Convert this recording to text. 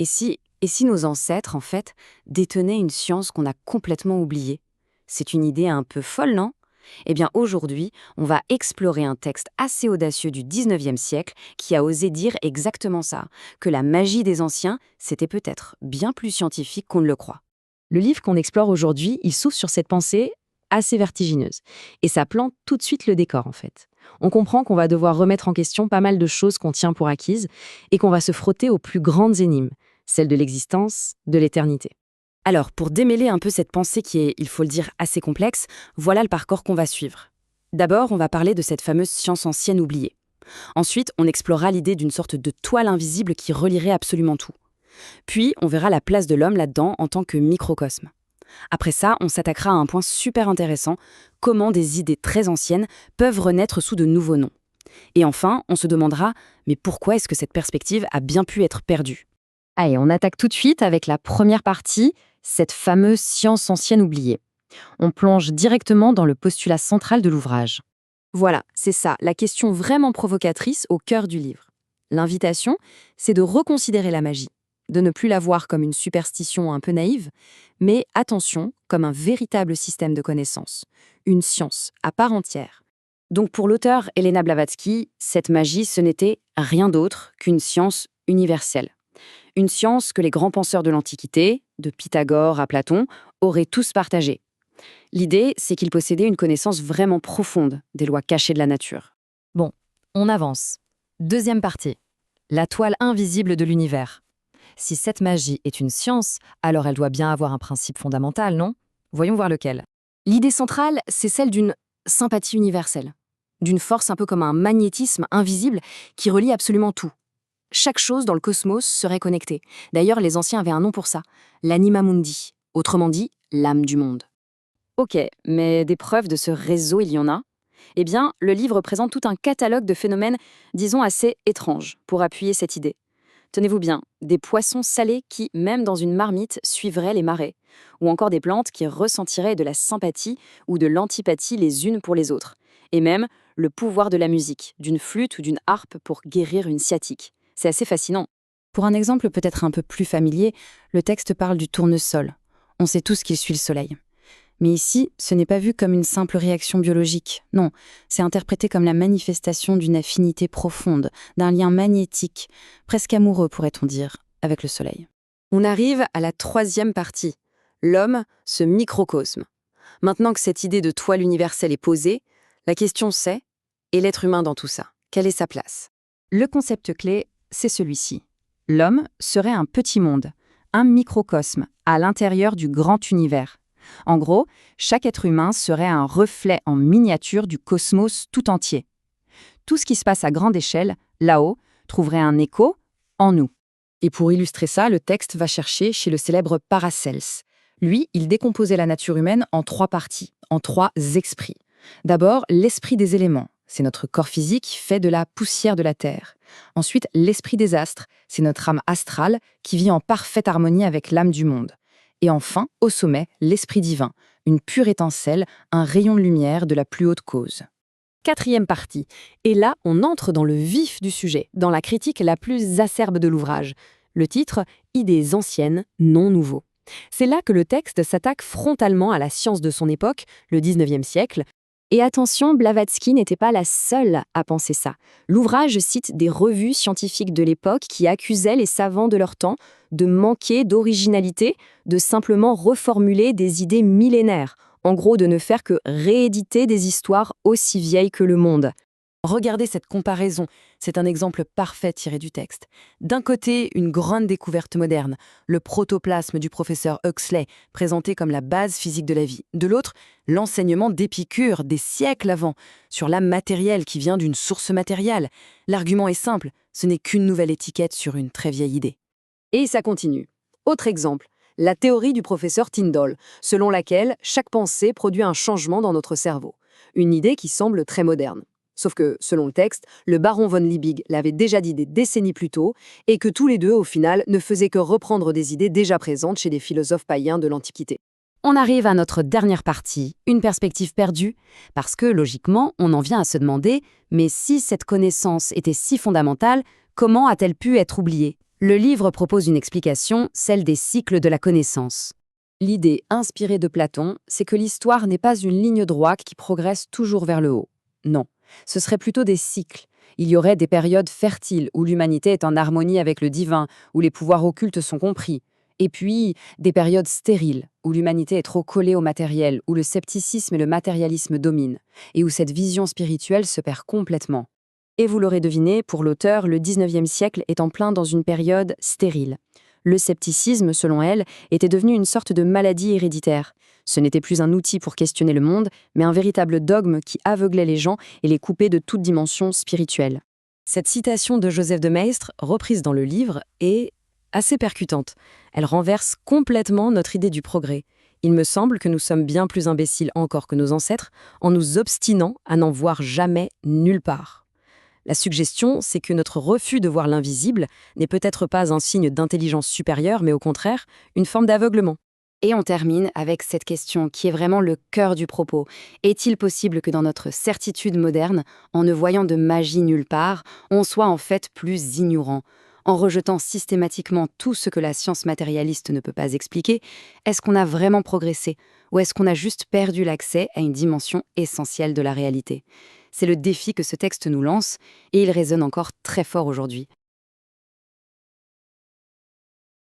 Et si nos ancêtres, en fait, détenaient une science qu'on a complètement oubliée? C'est une idée un peu folle, non? Eh bien, aujourd'hui, on va explorer un texte assez audacieux du 19e siècle qui a osé dire exactement ça, que la magie des anciens, c'était peut-être bien plus scientifique qu'on ne le croit. Le livre qu'on explore aujourd'hui, il s'ouvre sur cette pensée assez vertigineuse. Et ça plante tout de suite le décor, en fait. On comprend qu'on va devoir remettre en question pas mal de choses qu'on tient pour acquises et qu'on va se frotter aux plus grandes énigmes, celles de l'existence, de l'éternité. Alors, pour démêler un peu cette pensée qui est, il faut le dire, assez complexe, voilà le parcours qu'on va suivre. D'abord, on va parler de cette fameuse science ancienne oubliée. Ensuite, on explorera l'idée d'une sorte de toile invisible qui relierait absolument tout. Puis, on verra la place de l'homme là-dedans en tant que microcosme. Après ça, on s'attaquera à un point super intéressant, comment des idées très anciennes peuvent renaître sous de nouveaux noms. Et enfin, on se demandera, mais pourquoi est-ce que cette perspective a bien pu être perdue? Allez, on attaque tout de suite avec la première partie, cette fameuse science ancienne oubliée. On plonge directement dans le postulat central de l'ouvrage. Voilà, c'est ça, la question vraiment provocatrice au cœur du livre. L'invitation, c'est de reconsidérer la magie, de ne plus la voir comme une superstition un peu naïve, mais attention, comme un véritable système de connaissances, une science à part entière. Donc pour l'auteur Helena Blavatsky, cette magie, ce n'était rien d'autre qu'une science universelle. Une science que les grands penseurs de l'Antiquité, de Pythagore à Platon, auraient tous partagée. L'idée, c'est qu'ils possédaient une connaissance vraiment profonde des lois cachées de la nature. Bon, on avance. Deuxième partie. La toile invisible de l'univers. Si cette magie est une science, alors elle doit bien avoir un principe fondamental, non? Voyons voir lequel. L'idée centrale, c'est celle d'une sympathie universelle. D'une force un peu comme un magnétisme invisible qui relie absolument tout. Chaque chose dans le cosmos serait connectée. D'ailleurs, les anciens avaient un nom pour ça, l'anima mundi, autrement dit, l'âme du monde. Ok, mais des preuves de ce réseau, il y en a? Eh bien, le livre présente tout un catalogue de phénomènes, disons, assez étranges, pour appuyer cette idée. Tenez-vous bien, des poissons salés qui, même dans une marmite, suivraient les marées, ou encore des plantes qui ressentiraient de la sympathie ou de l'antipathie les unes pour les autres, et même le pouvoir de la musique, d'une flûte ou d'une harpe pour guérir une sciatique. C'est assez fascinant. Pour un exemple peut-être un peu plus familier, le texte parle du tournesol. On sait tous qu'il suit le soleil. Mais ici, ce n'est pas vu comme une simple réaction biologique. Non, c'est interprété comme la manifestation d'une affinité profonde, d'un lien magnétique, presque amoureux pourrait-on dire, avec le soleil. On arrive à la troisième partie, l'homme, ce microcosme. Maintenant que cette idée de toile universelle est posée, la question c'est, et l'être humain dans tout ça? Quelle est sa place? Le concept clé, c'est celui-ci. L'homme serait un petit monde, un microcosme, à l'intérieur du grand univers. En gros, chaque être humain serait un reflet en miniature du cosmos tout entier. Tout ce qui se passe à grande échelle, là-haut, trouverait un écho en nous. Et pour illustrer ça, le texte va chercher chez le célèbre Paracelse. Lui, il décomposait la nature humaine en 3 parties, en 3 esprits. D'abord, l'esprit des éléments. C'est notre corps physique fait de la poussière de la Terre. Ensuite, l'esprit des astres. C'est notre âme astrale qui vit en parfaite harmonie avec l'âme du monde. Et enfin, au sommet, l'esprit divin, une pure étincelle, un rayon de lumière de la plus haute cause. Quatrième partie. Et là, on entre dans le vif du sujet, dans la critique la plus acerbe de l'ouvrage. Le titre « Idées anciennes, non nouveaux ». C'est là que le texte s'attaque frontalement à la science de son époque, le 19e siècle. Et attention, Blavatsky n'était pas la seule à penser ça. L'ouvrage cite des revues scientifiques de l'époque qui accusaient les savants de leur temps de manquer d'originalité, de simplement reformuler des idées millénaires, en gros de ne faire que rééditer des histoires aussi vieilles que le monde. Regardez cette comparaison, c'est un exemple parfait tiré du texte. D'un côté, une grande découverte moderne, le protoplasme du professeur Huxley, présenté comme la base physique de la vie. De l'autre, l'enseignement d'Épicure, des siècles avant, sur l'âme matérielle qui vient d'une source matérielle. L'argument est simple, ce n'est qu'une nouvelle étiquette sur une très vieille idée. Et ça continue. Autre exemple, la théorie du professeur Tyndall, selon laquelle chaque pensée produit un changement dans notre cerveau. Une idée qui semble très moderne. Sauf que, selon le texte, le baron von Liebig l'avait déjà dit des décennies plus tôt, et que tous les deux, au final, ne faisaient que reprendre des idées déjà présentes chez des philosophes païens de l'Antiquité. On arrive à notre dernière partie, une perspective perdue, parce que, logiquement, on en vient à se demander, mais si cette connaissance était si fondamentale, comment a-t-elle pu être oubliée? Le livre propose une explication, celle des cycles de la connaissance. L'idée inspirée de Platon, c'est que l'histoire n'est pas une ligne droite qui progresse toujours vers le haut. Non, ce serait plutôt des cycles. Il y aurait des périodes fertiles où l'humanité est en harmonie avec le divin, où les pouvoirs occultes sont compris. Et puis, des périodes stériles, où l'humanité est trop collée au matériel, où le scepticisme et le matérialisme dominent, et où cette vision spirituelle se perd complètement. Et vous l'aurez deviné, pour l'auteur, le 19e siècle est en plein dans une période stérile. Le scepticisme, selon elle, était devenu une sorte de maladie héréditaire. Ce n'était plus un outil pour questionner le monde, mais un véritable dogme qui aveuglait les gens et les coupait de toute dimension spirituelle. Cette citation de Joseph de Maistre, reprise dans le livre, est assez percutante. Elle renverse complètement notre idée du progrès. Il me semble que nous sommes bien plus imbéciles encore que nos ancêtres en nous obstinant à n'en voir jamais nulle part. La suggestion, c'est que notre refus de voir l'invisible n'est peut-être pas un signe d'intelligence supérieure, mais au contraire, une forme d'aveuglement. Et on termine avec cette question qui est vraiment le cœur du propos. Est-il possible que dans notre certitude moderne, en ne voyant de magie nulle part, on soit en fait plus ignorant ? En rejetant systématiquement tout ce que la science matérialiste ne peut pas expliquer, est-ce qu'on a vraiment progressé ? Ou est-ce qu'on a juste perdu l'accès à une dimension essentielle de la réalité ? C'est le défi que ce texte nous lance, et il résonne encore très fort aujourd'hui.